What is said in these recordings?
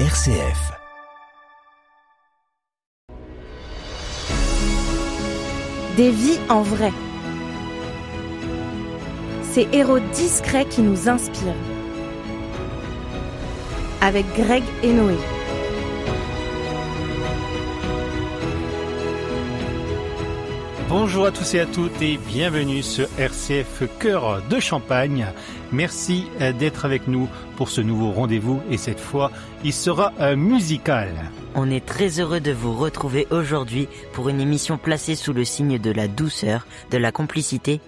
RCF. Des vies en vrai. Ces héros discrets qui nous inspirent. Avec Greg et Noé. Bonjour à tous et à toutes et bienvenue sur RCF Cœur de Champagne. Merci d'être avec nous pour ce nouveau rendez-vous et cette fois, il sera musical. On est très heureux de vous retrouver aujourd'hui pour une émission placée sous le signe de la douceur, de la complicité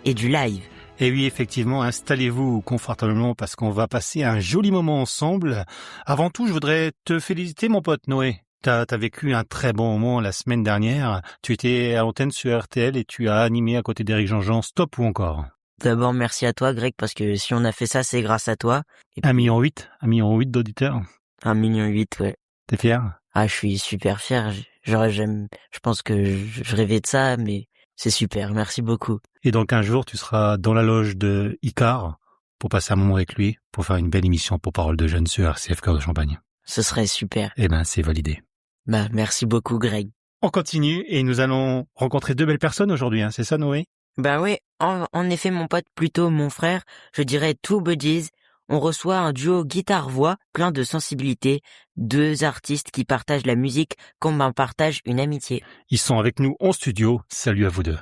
et du live. Et oui, effectivement, installez-vous confortablement parce qu'on va passer un joli moment ensemble. Avant tout, je voudrais te féliciter mon pote Noé. T'as vécu un très bon moment la semaine dernière. Tu étais à l'antenne sur RTL et tu as animé à côté d'Éric Jean-Jean Stop ou encore. D'abord, merci à toi Greg, parce que si on a fait ça, c'est grâce à toi. Et 1,8 million d'auditeurs. 1,8 million, ouais. T'es fier? Ah, je suis super fier. Je pense que je rêvais de ça, mais c'est super. Merci beaucoup. Et donc un jour, tu seras dans la loge de Icare pour passer un moment avec lui, pour faire une belle émission pour Paroles de Jeunes sur RCF Cœur de Champagne. Ce serait super. Eh ben, c'est validé. Merci beaucoup Greg. On continue et nous allons rencontrer deux belles personnes aujourd'hui, c'est ça Noé? Oui, en effet mon pote, plutôt mon frère, je dirais two buddies. On reçoit un duo guitare-voix plein de sensibilité, deux artistes qui partagent la musique comme on partage une amitié. Ils sont avec nous en studio, salut à vous deux.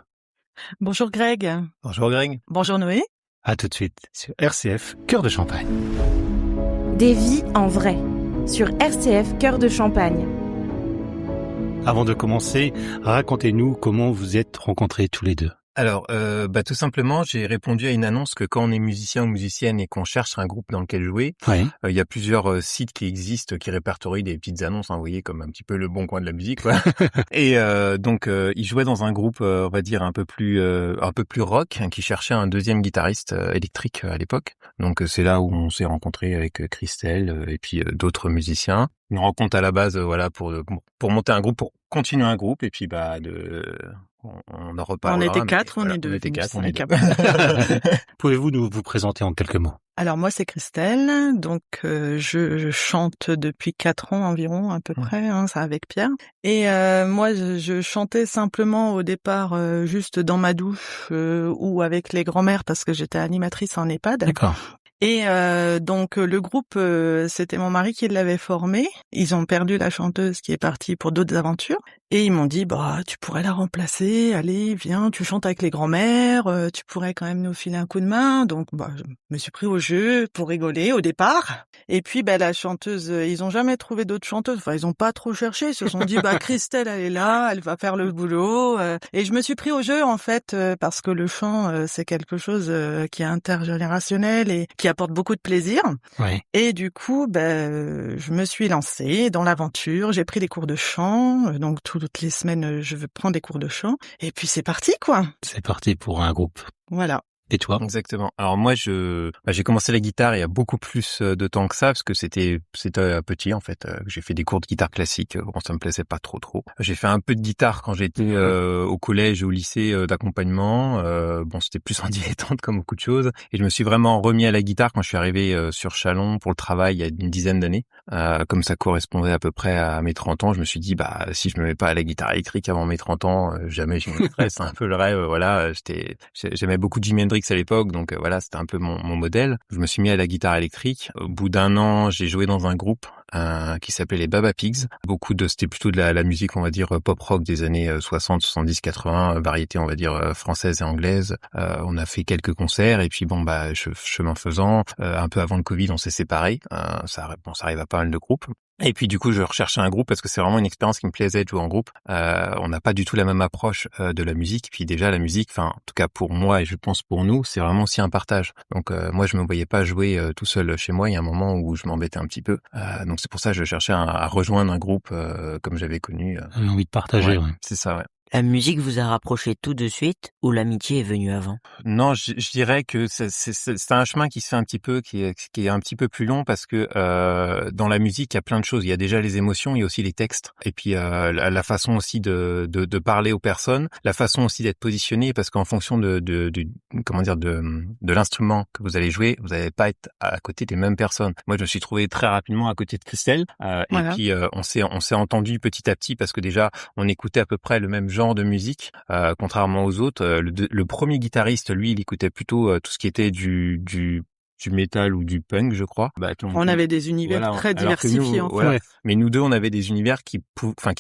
Bonjour Greg. Bonjour Greg. Bonjour Noé. À tout de suite sur RCF Cœur de Champagne. Des vies en vrai sur RCF Cœur de Champagne. Avant de commencer, racontez-nous comment vous êtes rencontrés tous les deux. Alors, tout simplement, j'ai répondu à une annonce que quand on est musicien ou musicienne et qu'on cherche un groupe dans lequel jouer, il y a plusieurs sites qui existent qui répertorient des petites annonces, vous voyez, comme un petit peu le bon coin de la musique, quoi. Et donc, il jouait dans un groupe, on va dire un peu plus rock, qui cherchait un deuxième guitariste électrique à l'époque. Donc, c'est là où on s'est rencontrés avec Christelle et puis d'autres musiciens. Une rencontre à la base, pour monter un groupe, pour continuer un groupe, et puis on en reparlera. On était quatre, on est deux. On était quatre, on est deux. Pouvez-vous vous présenter en quelques mots? Alors moi c'est Christelle, donc je chante depuis 4 ans environ à peu près, ça avec Pierre. Et moi je chantais simplement au départ juste dans ma douche ou avec les grands-mères parce que j'étais animatrice en EHPAD. D'accord. Et donc le groupe, c'était mon mari qui l'avait formé. Ils ont perdu la chanteuse qui est partie pour d'autres aventures. Et ils m'ont dit, tu pourrais la remplacer, allez, viens, tu chantes avec les grands-mères, tu pourrais quand même nous filer un coup de main. Donc je me suis pris au jeu pour rigoler au départ. Et puis la chanteuse, ils ont jamais trouvé d'autres chanteuses. Enfin, ils ont pas trop cherché. Ils se sont dit, Christelle, elle est là, elle va faire le boulot. Et je me suis pris au jeu en fait, parce que le chant, c'est quelque chose qui est intergénérationnel et qui apporte beaucoup de plaisir. Oui. Et du coup, je me suis lancée dans l'aventure. J'ai pris des cours de chant. Donc toutes les semaines, je prends des cours de chant. Et puis c'est parti, quoi. C'est parti pour un groupe. Voilà. Et toi? Exactement. Alors moi, j'ai commencé la guitare il y a beaucoup plus de temps que ça, parce que c'était petit en fait. Que j'ai fait des cours de guitare classique. Bon, ça me plaisait pas trop. J'ai fait un peu de guitare quand j'étais au collège et au lycée d'accompagnement. C'était plus en dilettante comme beaucoup de choses. Et je me suis vraiment remis à la guitare quand je suis arrivé sur Châlons pour le travail il y a une dizaine d'années. Comme ça correspondait à peu près à mes 30 ans, je me suis dit si je me mets pas à la guitare électrique avant mes 30 ans, jamais je me mettrais. C'est un peu le rêve. Voilà, j'aimais beaucoup Jimi Hendrix à l'époque, donc c'était un peu mon modèle. Je me suis mis à la guitare électrique. Au bout d'un an, j'ai joué dans un groupe qui s'appelait les Baba Pigs. C'était plutôt de la musique, on va dire, pop rock des années 60, 70, 80, variété, on va dire, française et anglaise. On a fait quelques concerts et puis chemin faisant, un peu avant le Covid, on s'est séparés. Ça arrive à pas mal de groupes. Et puis du coup, je recherchais un groupe parce que c'est vraiment une expérience qui me plaisait de jouer en groupe. On n'a pas du tout la même approche de la musique. Puis déjà, la musique, en tout cas pour moi et je pense pour nous, c'est vraiment aussi un partage. Donc moi, je me voyais pas jouer tout seul chez moi. Il y a un moment où je m'embêtais un petit peu. Donc c'est pour ça que je cherchais à rejoindre un groupe comme j'avais connu. Envie de partager. Ouais. C'est ça, ouais. La musique vous a rapproché tout de suite ou l'amitié est venue avant? Non, je dirais que c'est un chemin qui se fait un petit peu, qui est un petit peu plus long parce que dans la musique, il y a plein de choses. Il y a déjà les émotions, il y a aussi les textes, et puis la façon aussi de parler aux personnes, la façon aussi d'être positionné, parce qu'en fonction de l'instrument que vous allez jouer, vous n'allez pas être à côté des mêmes personnes. Moi, je me suis trouvé très rapidement à côté de Christelle, Voilà. et puis on s'est entendu petit à petit parce que déjà on écoutait à peu près le même genre de musique, contrairement aux autres. Le premier guitariste, lui, il écoutait plutôt tout ce qui était du métal ou du punk, je crois. On avait des univers très alors que diversifiés, nous, en fait. voilà. Mais nous deux, on avait des univers qui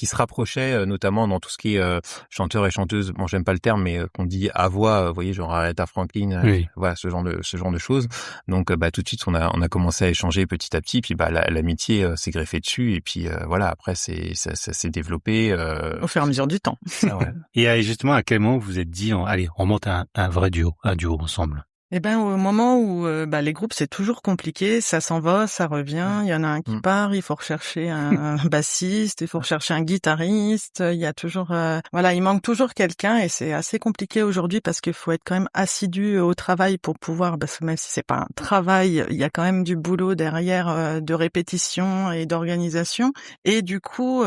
se rapprochaient, notamment dans tout ce qui est chanteur et chanteuse. Bon, j'aime pas le terme, mais qu'on dit à voix, vous voyez, genre Aretha Franklin, Oui. voilà, ce genre de choses. Donc, tout de suite, on a commencé à échanger petit à petit, puis l'amitié s'est greffée dessus, et puis voilà, après, ça s'est développé. Au fur et à mesure du temps. Ça, ouais. Et justement, à quel moment vous vous êtes dit, allez, on monte un vrai duo ensemble? Eh ben, au moment où les groupes, c'est toujours compliqué, ça s'en va, ça revient, il y en a un qui part, il faut rechercher un bassiste, il faut rechercher un guitariste, il y a toujours il manque toujours quelqu'un, et c'est assez compliqué aujourd'hui parce qu'il faut être quand même assidu au travail pour pouvoir, parce que même si c'est pas un travail, il y a quand même du boulot derrière, de répétition et d'organisation, et du coup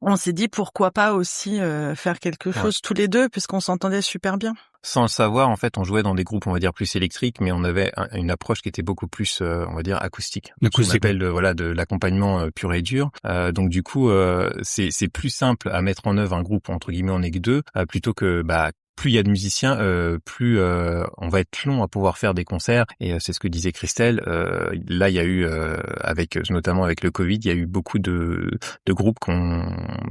on s'est dit pourquoi pas aussi faire quelque chose tous les deux, puisqu'on s'entendait super bien. Sans le savoir, en fait, on jouait dans des groupes, on va dire, plus électriques, mais on avait une approche qui était beaucoup plus, on va dire, acoustique. Ce qu'on appelle de l'accompagnement pur et dur. Donc du coup, c'est plus simple à mettre en œuvre un groupe, entre guillemets, on est que deux, plutôt que plus il y a de musiciens, plus on va être long à pouvoir faire des concerts. Et c'est ce que disait Christelle. Là, il y a eu, notamment avec le Covid, il y a eu beaucoup de groupes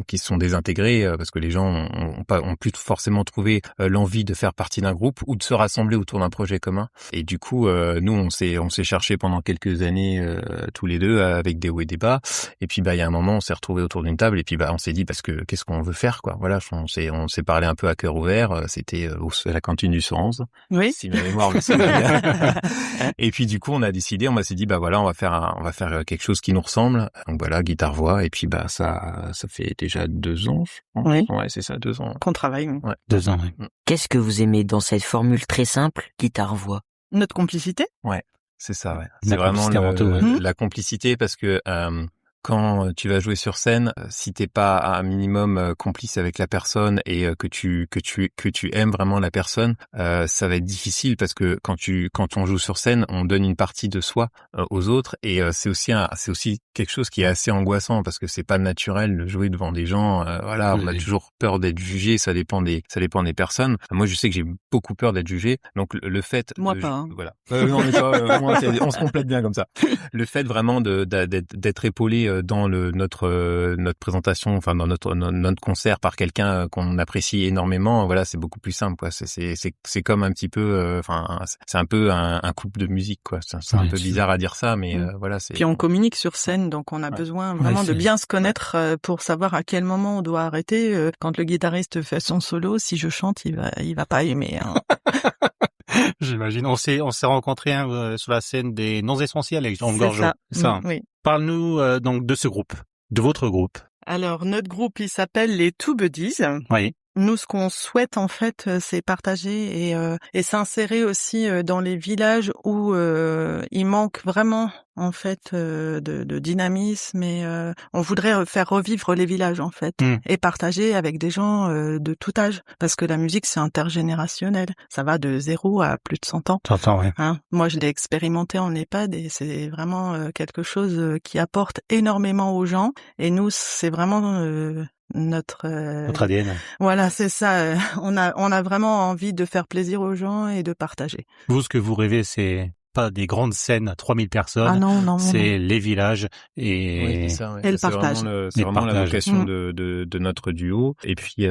qui se sont désintégrés parce que les gens ont plus forcément trouvé l'envie de faire partie d'un groupe ou de se rassembler autour d'un projet commun. Et du coup, nous, on s'est cherché pendant quelques années tous les deux avec des hauts et des bas. Et puis, il y a un moment, on s'est retrouvés autour d'une table et puis, on s'est dit parce que qu'est-ce qu'on veut faire, quoi. Voilà, on s'est parlé un peu à cœur ouvert. C'était à la cantine du Sorens. Oui. Si ma mémoire me souvient bien. Et puis, du coup, on s'est dit, on va faire quelque chose qui nous ressemble. Donc voilà, guitare-voix. Et puis, ça fait déjà 2 ans, je pense. Oui. Ouais, c'est ça, 2 ans. Qu'on travaille. Oui. Ouais. 2 ans, oui. Qu'est-ce que vous aimez dans cette formule très simple, guitare-voix? Notre complicité. Ouais, c'est ça, ouais. La C'est vraiment complicité avant tout, ouais. la complicité, parce que quand tu vas jouer sur scène, si t'es pas un minimum complice avec la personne et que tu aimes vraiment la personne, ça va être difficile, parce que quand on joue sur scène, on donne une partie de soi aux autres, et c'est aussi quelque chose qui est assez angoissant, parce que c'est pas naturel de jouer devant des gens. Voilà, on a toujours peur d'être jugé. Ça dépend des personnes. Moi, je sais que j'ai beaucoup peur d'être jugé. Donc le fait, moi pas. Hein. Voilà. Non, mais toi, on se complète bien comme ça. Le fait vraiment d'être épaulé dans notre présentation, enfin dans notre concert par quelqu'un qu'on apprécie énormément, voilà, c'est beaucoup plus simple, quoi. C'est comme un petit peu, c'est un peu un couple de musique, quoi. C'est un peu bizarre à dire ça, mais voilà. Puis on communique sur scène, donc on a besoin vraiment de bien se connaître pour savoir à quel moment on doit arrêter. Quand le guitariste fait son solo, si je chante, il va pas aimer. Hein. J'imagine. On s'est rencontrés sur la scène des Non Essentiels avec Jean Gorgeau. C'est ça. Oui. Parle-nous donc de ce groupe, de votre groupe. Alors notre groupe, il s'appelle les Two Buddies. Oui. Nous, ce qu'on souhaite en fait, c'est partager et s'insérer aussi dans les villages où il manque vraiment en fait de dynamisme, et on voudrait faire revivre les villages en fait et partager avec des gens de tout âge, parce que la musique c'est intergénérationnel, ça va de 0 à plus de 100 ans. 100 ans, oui. Hein, moi je l'ai expérimenté en EHPAD et c'est vraiment quelque chose qui apporte énormément aux gens, et nous c'est vraiment notre ADN. Voilà, c'est ça. On a vraiment envie de faire plaisir aux gens et de partager. Vous, ce que vous rêvez, c'est pas des grandes scènes à 3000 personnes. Ah non. C'est les villages et, oui, c'est ça, ouais. Et le partage. C'est vraiment la vocation de notre duo. Et puis,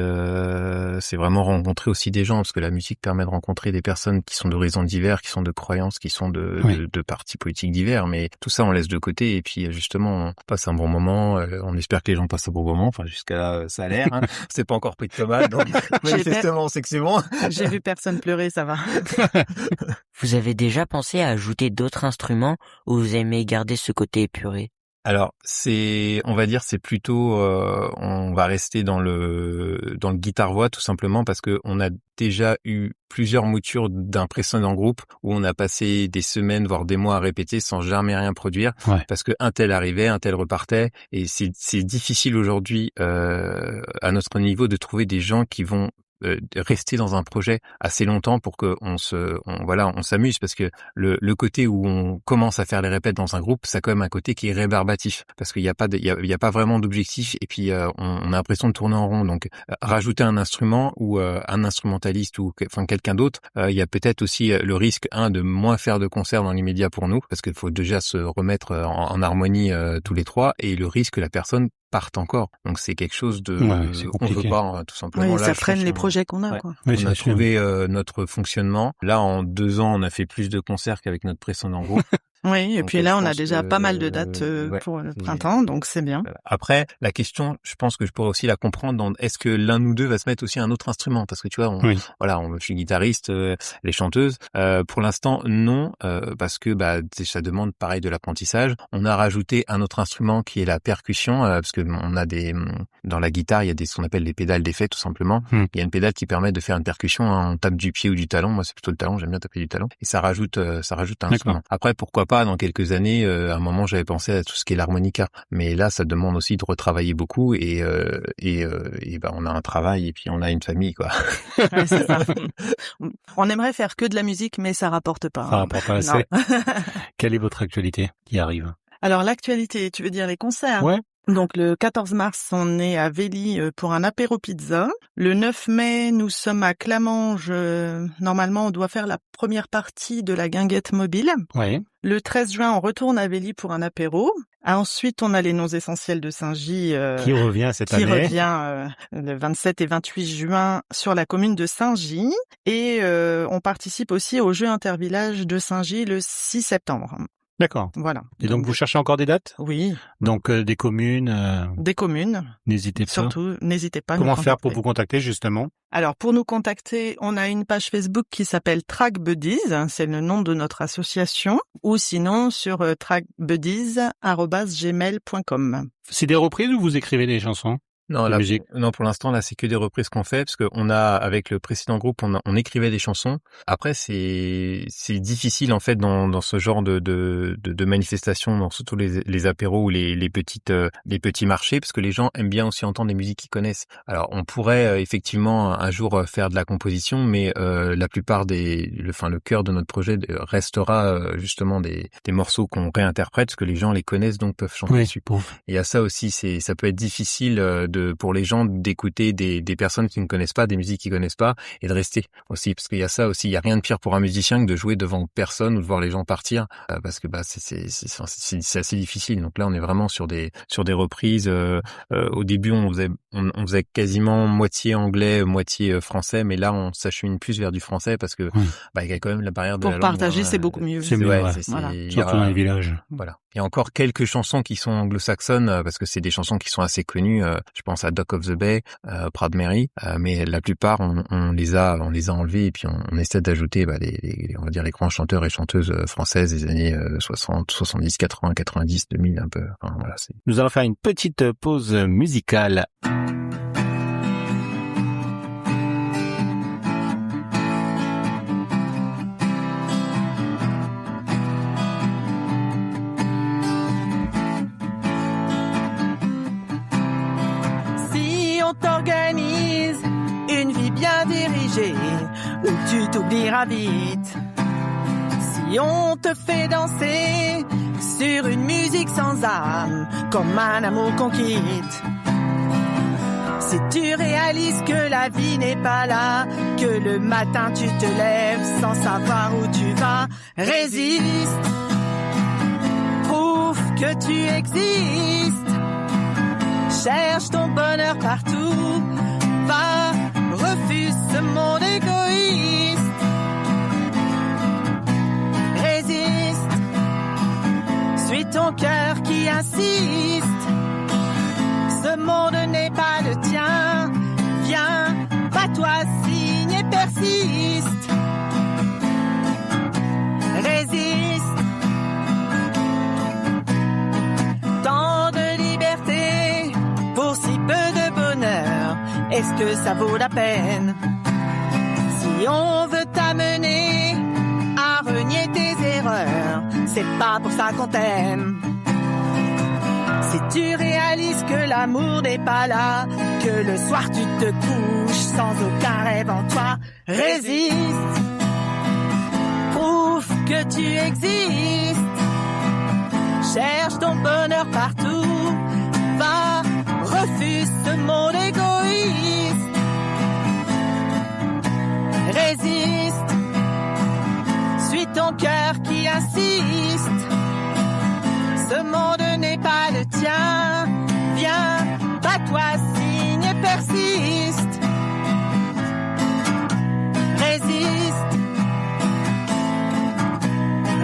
c'est vraiment rencontrer aussi des gens, parce que la musique permet de rencontrer des personnes qui sont d'horizons divers, qui sont de croyances, qui sont de partis politiques divers. Mais tout ça, on laisse de côté. Et puis, justement, on passe un bon moment. On espère que les gens passent un bon moment. Enfin, jusqu'à là, ça a l'air. Hein. C'est pas encore pris de tomate, donc manifestement, on sait que c'est bon. J'ai vu personne pleurer, ça va. Vous avez déjà pensé à ajouter d'autres instruments, ou vous aimez garder ce côté épuré? Alors on va dire, c'est plutôt, on va rester dans le guitare-voix tout simplement parce que on a déjà eu plusieurs moutures d'un précédent groupe où on a passé des semaines voire des mois à répéter sans jamais rien produire parce que un tel arrivait, un tel repartait et c'est difficile aujourd'hui à notre niveau de trouver des gens qui vont rester dans un projet assez longtemps pour que on s'amuse parce que le côté où on commence à faire les répètes dans un groupe, ça a quand même un côté qui est rébarbatif parce qu'il y a pas vraiment d'objectif et puis on a l'impression de tourner en rond. Donc rajouter un instrument ou un instrumentaliste ou quelqu'un d'autre, il y a peut-être aussi le risque de moins faire de concerts dans l'immédiat pour nous parce qu'il faut déjà se remettre en harmonie tous les trois et le risque que la personne parte encore. Donc c'est quelque chose qu'on veut pas tout simplement. Oui, ça freine les projets qu'on a. Quoi. Oui, on a trouvé notre fonctionnement. Là, en 2 ans, on a fait plus de concerts qu'avec notre précédent groupe. Oui, et puis là, on a déjà pas mal de dates pour le printemps, donc c'est bien. Après, la question, je pense que je pourrais aussi la comprendre est-ce que l'un ou deux va se mettre aussi à un autre instrument? Parce que tu vois, je suis guitariste, les chanteuses. Pour l'instant, non, parce que ça demande pareil de l'apprentissage. On a rajouté un autre instrument qui est la percussion, parce que on a dans la guitare, il y a ce qu'on appelle des pédales d'effet, tout simplement. Il y a une pédale qui permet de faire une percussion, on tape du pied ou du talon. Moi, c'est plutôt le talon, j'aime bien taper du talon. Et ça rajoute un instrument. Après, pourquoi pas dans quelques années, à un moment j'avais pensé à tout ce qui est l'harmonica, mais là ça demande aussi de retravailler beaucoup et on a un travail et puis on a une famille quoi. Ouais, c'est ça. On aimerait faire que de la musique mais ça rapporte pas. Ça rapporte pas assez. Quelle est votre actualité qui arrive? Alors l'actualité, tu veux dire les concerts? Ouais. Donc le 14 mars, on est à Vély pour un apéro pizza. Le 9 mai, nous sommes à Clamanges. Normalement, on doit faire la première partie de la guinguette mobile. Oui. Le 13 juin, on retourne à Vély pour un apéro. Ensuite, on a les noms essentiels de Saint-Gy qui revient cette année. Qui revient le 27 et 28 juin sur la commune de Saint-Gy. Et on participe aussi au jeu intervillage de Saint-Gy le 6 septembre. D'accord. Voilà. Et donc vous cherchez encore des dates? Oui. Donc des communes. Des communes. N'hésitez pas. Surtout, n'hésitez pas. Comment faire pour vous contacter justement? Alors pour nous contacter, on a une page Facebook qui s'appelle Track Buddies, c'est le nom de notre association, ou sinon sur trackbuddies@gmail.com. C'est des reprises ou vous écrivez des chansons? Non, pour l'instant, là, c'est que des reprises qu'on fait, parce que avec le précédent groupe, on écrivait des chansons. Après, c'est difficile, en fait, dans ce genre de manifestations, dans surtout les apéros ou les petits marchés, parce que les gens aiment bien aussi entendre des musiques qu'ils connaissent. Alors, on pourrait, effectivement, un jour faire de la composition, mais, la plupart le cœur de notre projet restera, justement des morceaux qu'on réinterprète, parce que les gens les connaissent, donc peuvent chanter dessus. Et à ça aussi, ça peut être difficile, pour les gens d'écouter des personnes qui ne connaissent pas, des musiques qu'ils connaissent pas, et de rester aussi, parce qu'il y a ça aussi, il y a rien de pire pour un musicien que de jouer devant personne ou de voir les gens partir, parce que c'est assez difficile. Donc là, on est vraiment sur des reprises. Au début, on faisait quasiment moitié anglais, moitié français, mais là, on s'achemine plus vers du français parce que il y a quand même la barrière de la langue. Pour partager, c'est beaucoup mieux. C'est mieux, voilà. Surtout dans les villages. Voilà. Il y a encore quelques chansons qui sont anglo-saxonnes parce que c'est des chansons qui sont assez connues. Je pense à Dock of the Bay, Proud Mary, mais la plupart on les a enlevés et puis on essaie d'ajouter on va dire les grands chanteurs et chanteuses françaises des années 60, 70, 80, 90, 2000 un peu. Enfin, voilà, Nous allons faire une petite pause musicale. T'organises une vie bien dirigée où tu t'oublieras vite. Si on te fait danser sur une musique sans âme comme un amour qu'on quitte. Si tu réalises que la vie n'est pas là, que le matin tu te lèves sans savoir où tu vas, résiste, prouve que tu existes. Cherche ton bonheur partout, va, refuse ce monde égoïste. Résiste, suis ton cœur qui insiste. Ce monde n'est pas le tien, viens, bats-toi, signe et persiste. Résiste, est-ce que ça vaut la peine? Si on veut t'amener à renier tes erreurs, c'est pas pour ça qu'on t'aime. Si tu réalises que l'amour n'est pas là, que le soir tu te couches sans aucun rêve en toi, résiste, prouve que tu existes, cherche ton bonheur partout, va, refuse ce monde égoïste, résiste, suis ton cœur qui insiste. Ce monde n'est pas le tien. Viens, bats-toi, signe et persiste. Résiste.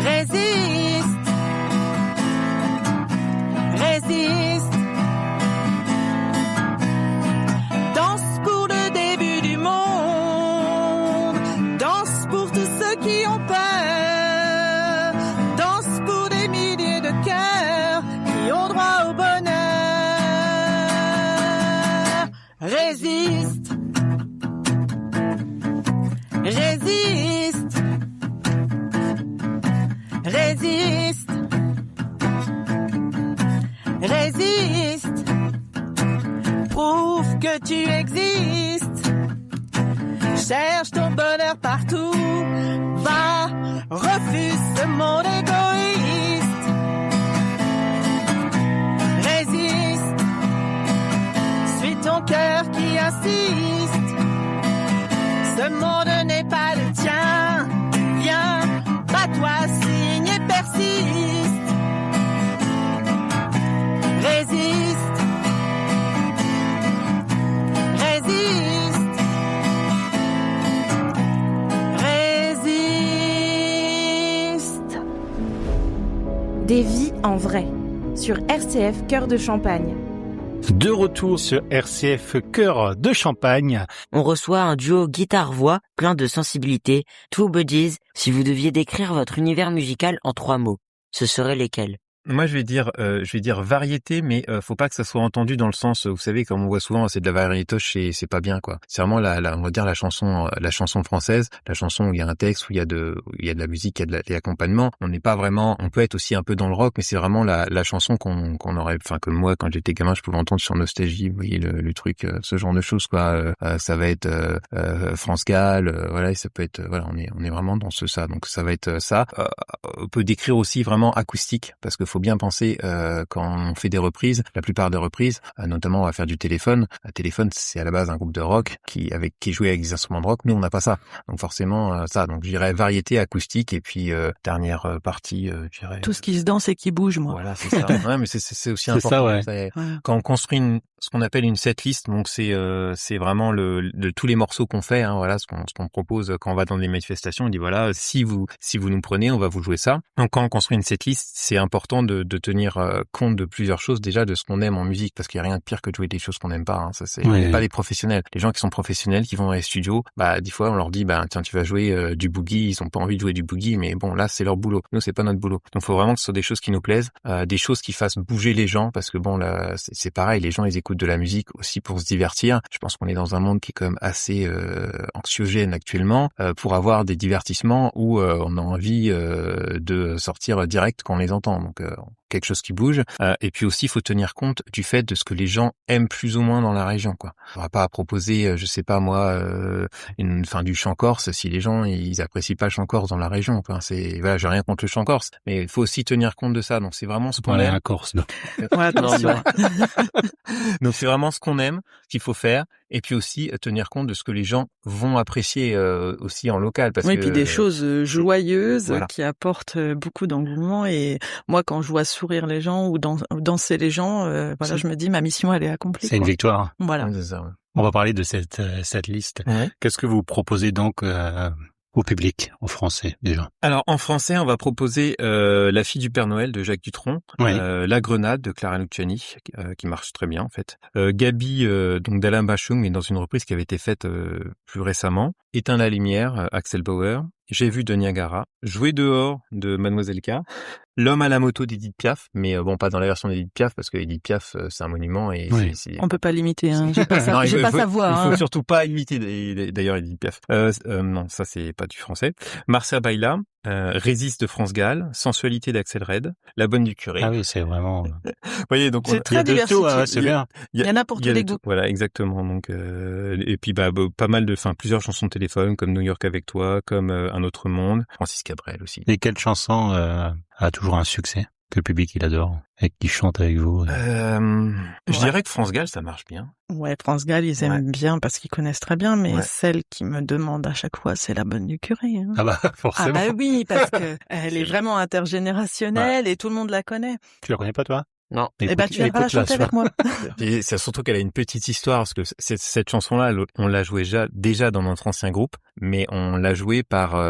Résiste. Résiste. Danse pour le début du monde. Danse pour tous ceux qui ont peur. Danse pour des milliers de cœurs qui ont droit au bonheur. Résiste. Résiste. Résiste. Résiste. Prouve que tu existes. Cherche ton bonheur partout. Va, refuse ce monde égoïste. Résiste. Suis ton cœur qui insiste. Ce monde n'est pas le tien. Viens, bats-toi, signe et persiste. Résiste. Résiste. Résiste. Des vies en vrai sur RCF Cœur de Champagne. De retour sur RCF Cœur de Champagne. On reçoit un duo guitare-voix plein de sensibilité, Two Buddies. Si vous deviez décrire votre univers musical en 3 mots, ce seraient lesquels? Moi, je vais dire variété, mais faut pas que ça soit entendu dans le sens, vous savez, comme on voit souvent, c'est de la variétoche et c'est pas bien, quoi. C'est vraiment on va dire la chanson française, la chanson où il y a un texte, où il y a de la musique, il y a des accompagnements. On n'est pas vraiment, on peut être aussi un peu dans le rock, mais c'est vraiment la chanson qu'on aurait, enfin, que moi, quand j'étais gamin, je pouvais entendre sur Nostalgie, vous voyez, le truc, ce genre de choses, quoi. Ça va être, France Gall, voilà, et ça peut être, voilà, on est vraiment dans ça. Donc, ça va être ça. On peut décrire aussi vraiment acoustique, parce que faut bien penser quand on fait des reprises, la plupart des reprises, notamment on va faire du Téléphone. Téléphone, c'est à la base un groupe de rock qui jouait avec des instruments de rock. Nous, on n'a pas ça. Donc forcément, ça. Donc je dirais variété acoustique et puis dernière partie, je dirais. Tout ce qui se danse et qui bouge, moi. Voilà, c'est ça. Ouais, mais c'est aussi important. Ça, ouais. Quand on construit ce qu'on appelle une setlist, donc c'est vraiment de tous les morceaux qu'on fait, hein, voilà, ce qu'on propose quand on va dans des manifestations, on dit voilà, si vous nous prenez, on va vous jouer ça. Donc quand on construit une setlist, c'est important de tenir compte de plusieurs choses, déjà de ce qu'on aime en musique, parce qu'il y a rien de pire que de jouer des choses qu'on n'aime pas, hein. Ça c'est, on n'est pas des professionnels. Les gens qui sont professionnels, qui vont dans les studios, des fois on leur dit tiens, tu vas jouer du boogie, ils ont pas envie de jouer du boogie, mais bon, là c'est leur boulot. Nous, c'est pas notre boulot. Donc faut vraiment que ce soit des choses qui nous plaisent, des choses qui fassent bouger les gens, parce que bon, là c'est pareil, les gens ils écoutent de la musique aussi pour se divertir. Je pense qu'on est dans un monde qui est quand même assez anxiogène actuellement, pour avoir des divertissements où on a envie de sortir direct quand on les entend. Donc quelque chose qui bouge, et puis aussi il faut tenir compte du fait de ce que les gens aiment plus ou moins dans la région, quoi. On va pas proposer, je sais pas moi, du chant corse si les gens ils apprécient pas le chant corse dans la région, quoi. C'est voilà, j'ai rien contre le chant corse, mais il faut aussi tenir compte de ça. Donc c'est vraiment ce qu'on aime. Un corse. Non. Ouais, attention. Donc c'est vraiment ce qu'on aime, ce qu'il faut faire, et puis aussi tenir compte de ce que les gens vont apprécier aussi en local, parce oui, que puis des choses joyeuses, voilà, qui apportent beaucoup d'engouement. Et moi, quand je vois sourire les gens ou danser les gens, voilà, je me dis ma mission elle est accomplie. C'est une victoire. Voilà. c'est ça, ouais. On va parler de cette liste. Ouais. Qu'est-ce que vous proposez donc au public, en français déjà? Alors en français, on va proposer La fille du Père Noël de Jacques Dutronc, Oui. La Grenade de Clara Luciani, qui marche très bien en fait, Gabi donc d'Alain Bachung, mais dans une reprise qui avait été faite plus récemment, Éteins la lumière, Axel Bauer, J'ai vu de Niagara, Jouer dehors de Mademoiselle K, L'homme à la moto d'Edith Piaf, mais bon, pas dans la version d'Edith Piaf, parce que Edith Piaf, c'est un monument et Oui. On peut pas l'imiter, hein. J'ai pas Non, sa voix, il faut hein. surtout pas imiter d'ailleurs Edith Piaf. Non, ça c'est pas du français. Marcia Baila, Résiste de France Gall, Sensualité d'Axel Red, La bonne du curé. Ah oui, c'est vraiment... Vous voyez, donc C'est très diversifié. C'est bien. Il y en a pour tous il y a les de tout. goûts. Voilà, exactement. Donc et puis pas mal plusieurs chansons de téléphone, comme New York avec toi, comme Un autre monde, Francis Cabrel aussi. Et quelle chanson a toujours un succès que le public il adore et qui chante avec vous? Je dirais que France Gall, ça marche bien. Ouais, France Gall, ils aiment bien parce qu'ils connaissent très bien, mais celle qui me demande à chaque fois, c'est La bonne du curé, hein. Ah bah forcément. Ah bah oui, parce que elle est vraiment intergénérationnelle et tout le monde la connaît. Tu la connais pas toi? Non. Eh ben, tu viendras la chanter avec moi. Et c'est surtout qu'elle a une petite histoire, parce que cette chanson-là, on l'a jouée déjà dans notre ancien groupe, mais on l'a jouée par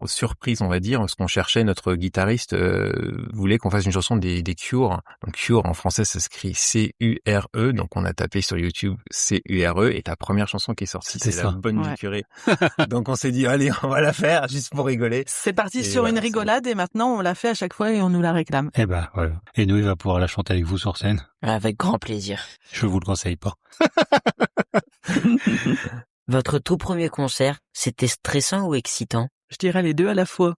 surprise, on va dire, parce qu'on cherchait, notre guitariste voulait qu'on fasse une chanson des Cure. Donc Cure, en français, ça s'écrit C-U-R-E, donc on a tapé sur YouTube C-U-R-E, et la première chanson qui est sortie, c'est La bonne du curé. Donc on s'est dit, allez, on va la faire, juste pour rigoler. C'est parti Et sur voilà, une rigolade, et maintenant on la fait à chaque fois et on nous la réclame. Eh ben voilà. Et nous, il va pouvoir la chanter avec vous sur scène. Avec grand plaisir. Je vous le conseille pas. Votre tout premier concert, c'était stressant ou excitant? Je dirais les deux à la fois.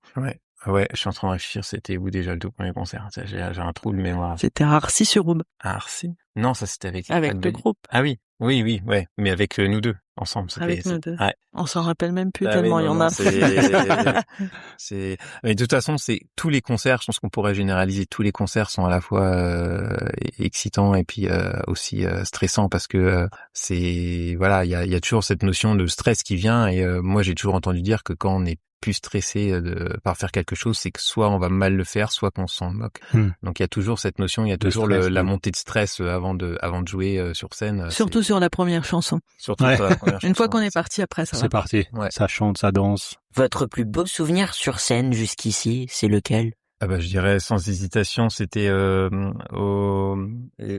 Ouais, je suis en train de réfléchir, c'était où déjà le tout premier concert? J'ai un trou de mémoire. C'était à Arcis-sur-Aube. À Arcy? Non, ça c'était avec Le groupe. Ah oui, ouais, mais avec nous deux, ensemble. Avec nous deux. Ouais. On s'en rappelle même plus Ah tellement oui, il y non, en a. Mais de toute façon, c'est tous les concerts, je pense qu'on pourrait généraliser, tous les concerts sont à la fois excitants et puis aussi stressants, parce que il y a toujours cette notion de stress qui vient, et moi j'ai toujours entendu dire que quand on est plus stressé par faire quelque chose, c'est que soit on va mal le faire, soit qu'on s'en moque. Donc il y a toujours cette notion, il y a toujours la montée de stress avant de jouer sur scène. Surtout sur la première chanson. Surtout sur la première chanson. Une fois qu'on est parti, après ça va. C'est parti. Ouais. Ça chante, ça danse. Votre plus beau souvenir sur scène jusqu'ici, c'est lequel? Ah bah je dirais sans hésitation, c'était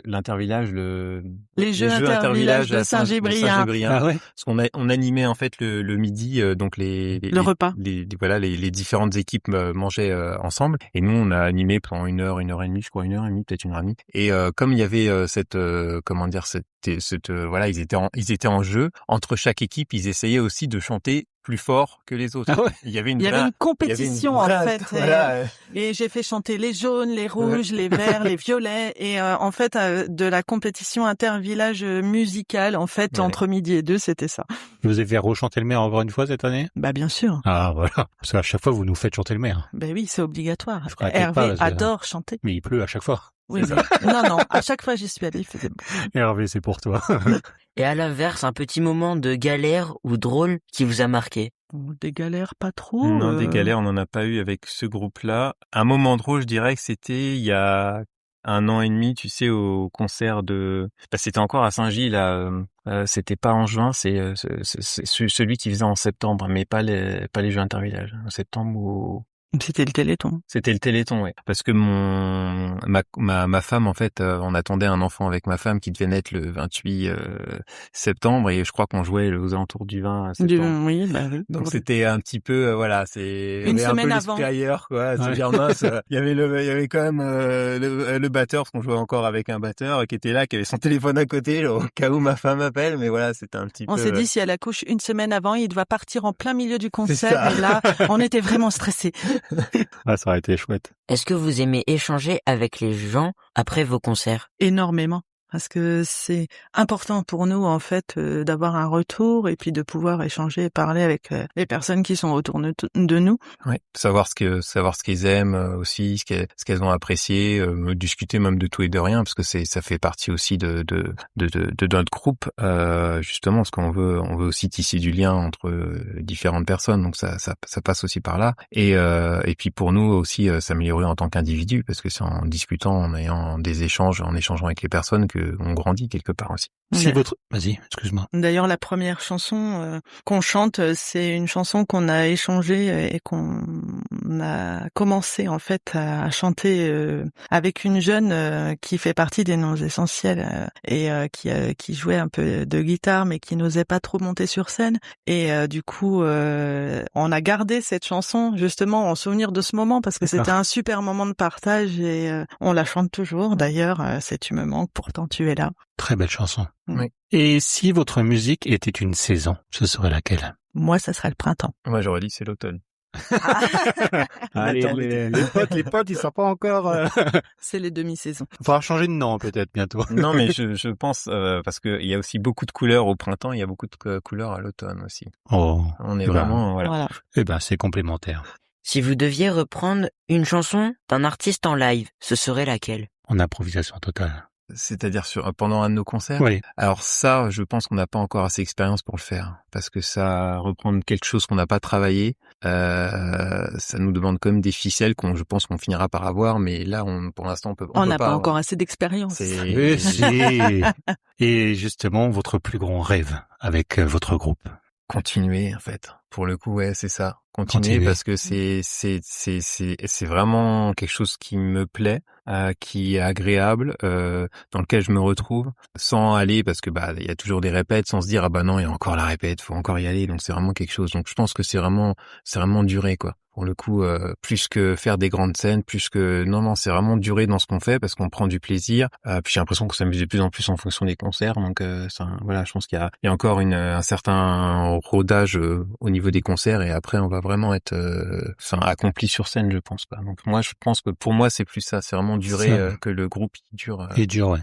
l'intervillage, les jeux intervillages de Saint-Gébrien. Ah ouais. Parce qu'on animait en fait le midi, donc le repas. Les différentes équipes mangeaient ensemble, et nous on a animé pendant une heure et demie, je crois, 1h30, peut-être 1h30. Et comme il y avait ils étaient en jeu, entre chaque équipe, ils essayaient aussi de chanter plus fort que les autres. Ah ouais. Il y avait une compétition en fait. Et j'ai fait chanter les jaunes, les rouges, les verts, les violets, et en fait de la compétition intervillage musicale en fait entre midi et 2, c'était ça. Vous avez fait rechanter le maire encore une fois cette année? Bah bien sûr. Ah voilà. Parce qu'à chaque fois vous nous faites chanter le maire. Bah oui, c'est obligatoire. Je crois Hervé adore chanter. Mais il pleut à chaque fois. Oui. Non, à chaque fois j'y suis allée, il faisait beau. Hervé, c'est pour toi. Et à l'inverse, un petit moment de galère ou drôle qui vous a marqué? Des galères, pas trop. Non, des galères, on n'en a pas eu avec ce groupe-là. Un moment drôle, je dirais que c'était il y a 1 an et demi, tu sais, au concert c'était encore à Saint-Gilles, c'était pas en juin, c'est celui qui faisait en septembre, mais pas les jeux intervillages. En septembre ou... C'était le Téléthon. C'était le Téléthon, ouais. Parce que ma femme, en fait, on attendait un enfant avec ma femme qui devait naître le 28 septembre, et je crois qu'on jouait aux alentours du 20 septembre. Oui, bah oui. Donc c'était un petit peu, c'est une semaine un peu avant. ailleurs, quoi. C'est dire mince. Il y avait quand même le batteur, parce qu'on jouait encore avec un batteur qui était là, qui avait son téléphone à côté, au cas où ma femme appelle. Mais voilà, c'était un petit peu. On s'est dit, si elle accouche une semaine avant, il doit partir en plein milieu du concert. Et là, on était vraiment stressés. Ah, ça aurait été chouette. Est-ce que vous aimez échanger avec les gens après vos concerts? Énormément. Parce que c'est important pour nous, en fait, d'avoir un retour et puis de pouvoir échanger et parler avec les personnes qui sont autour de nous. Ouais, savoir ce qu'ils aiment aussi, ce qu'elles ont apprécié, discuter même de tout et de rien, parce que ça fait partie aussi de notre groupe, justement, parce qu'on veut aussi tisser du lien entre différentes personnes, donc ça passe aussi par là. Et puis pour nous aussi, s'améliorer en tant qu'individu, parce que c'est en discutant, en ayant des échanges, en échangeant avec les personnes, que on grandit quelque part aussi. Vas-y, excuse-moi. D'ailleurs, la première chanson qu'on chante, c'est une chanson qu'on a échangée et qu'on a commencé en fait à chanter avec une jeune qui fait partie des Noms Essentiels et qui jouait un peu de guitare mais qui n'osait pas trop monter sur scène. Et du coup, on a gardé cette chanson justement en souvenir de ce moment parce que c'était un super moment de partage et on la chante toujours. D'ailleurs, c'est Tu me manques, pourtant tu es là. Très belle chanson. Oui. Et si votre musique était une saison, ce serait laquelle? Moi, ça serait le printemps. Moi, j'aurais dit c'est l'automne. Les potes, ils sont pas encore. C'est les demi-saisons. Il faudra changer de nom peut-être bientôt. Non, mais je pense parce que il y a aussi beaucoup de couleurs au printemps, il y a beaucoup de couleurs à l'automne aussi. Oh. On est vraiment voilà. Eh ben, c'est complémentaire. Si vous deviez reprendre une chanson d'un artiste en live, ce serait laquelle? En improvisation totale. C'est-à-dire pendant un de nos concerts. Oui. Alors ça, je pense qu'on n'a pas encore assez d'expérience pour le faire, parce que ça reprendre quelque chose qu'on n'a pas travaillé, ça nous demande quand même des ficelles je pense qu'on finira par avoir, mais là, pour l'instant, on n'a pas encore assez d'expérience. Et justement, votre plus grand rêve avec votre groupe. Continuer, en fait. Pour le coup, ouais, c'est ça. Continuer parce que c'est vraiment quelque chose qui me plaît, qui est agréable, dans lequel je me retrouve, sans aller parce que il y a toujours des répètes, sans se dire non, il y a encore la répète, faut encore y aller. Donc c'est vraiment quelque chose. Donc je pense que c'est vraiment duré quoi. Pour le coup, plus que faire des grandes scènes, non, c'est vraiment durer dans ce qu'on fait parce qu'on prend du plaisir. Puis j'ai l'impression qu'on s'amuse de plus en plus en fonction des concerts. Donc je pense qu'il y a encore un certain rodage au niveau des concerts et après on va vraiment être accompli sur scène, je pense pas. Donc moi je pense que pour moi c'est plus ça, c'est vraiment durer que le groupe il dure. Il dure, ouais.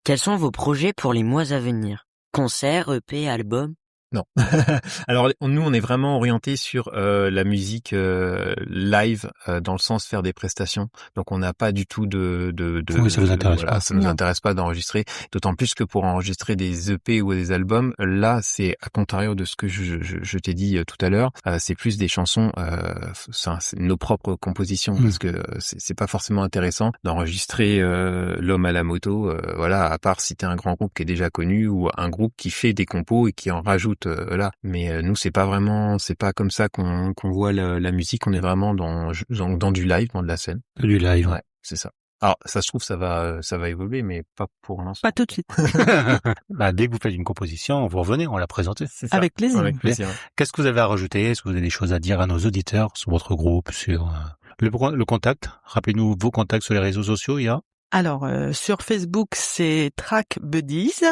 Quels sont vos projets pour les mois à venir? Concerts, EP, albums? Non. Alors nous on est vraiment orienté sur la musique live dans le sens faire des prestations. Donc on n'a pas du tout oui, ça vous intéresse pas. Ça nous intéresse pas d'enregistrer, d'autant plus que pour enregistrer des EP ou des albums, là c'est à contrario de ce que je t'ai dit tout à l'heure, c'est plus des chansons c'est nos propres compositions parce que c'est pas forcément intéressant d'enregistrer l'homme à la moto à part si t'es un grand groupe qui est déjà connu ou un groupe qui fait des compos et qui en rajoute là, mais nous c'est pas comme ça qu'on voit la musique. On est vraiment dans du live, dans de la scène. Du live, ouais, c'est ça. Alors ça se trouve ça va évoluer, mais pas pour l'instant. Pas tout de suite. Dès que vous faites une composition, vous revenez, on la présente. C'est ça. Avec plaisir. Qu'est-ce que vous avez à rajouter? Est-ce que vous avez des choses à dire à nos auditeurs sur votre groupe, sur le contact? Rappelez-nous vos contacts sur les réseaux sociaux. Il y a alors, sur Facebook, c'est Track Buddies,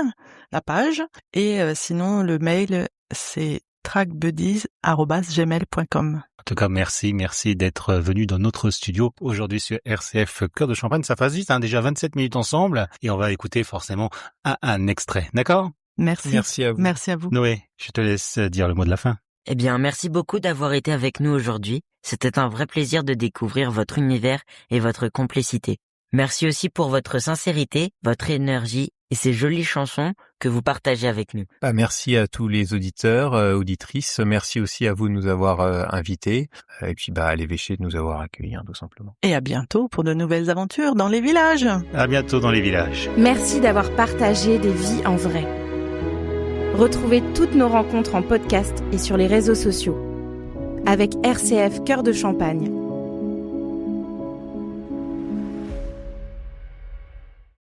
la page, et sinon, le mail, c'est trackbuddies@gmail.com. En tout cas, merci d'être venu dans notre studio aujourd'hui sur RCF Cœur de Champagne. Ça passe vite, déjà 27 minutes ensemble, et on va écouter forcément un extrait, d'accord? Merci à vous. Merci à vous. Noé, je te laisse dire le mot de la fin. Eh bien, merci beaucoup d'avoir été avec nous aujourd'hui. C'était un vrai plaisir de découvrir votre univers et votre complicité. Merci aussi pour votre sincérité, votre énergie et ces jolies chansons que vous partagez avec nous. Merci à tous les auditeurs, auditrices. Merci aussi à vous de nous avoir invités. Et puis à l'évêché de nous avoir accueillis, tout simplement. Et à bientôt pour de nouvelles aventures dans les villages. À bientôt dans les villages. Merci d'avoir partagé des vies en vrai. Retrouvez toutes nos rencontres en podcast et sur les réseaux sociaux. Avec RCF Cœur de Champagne.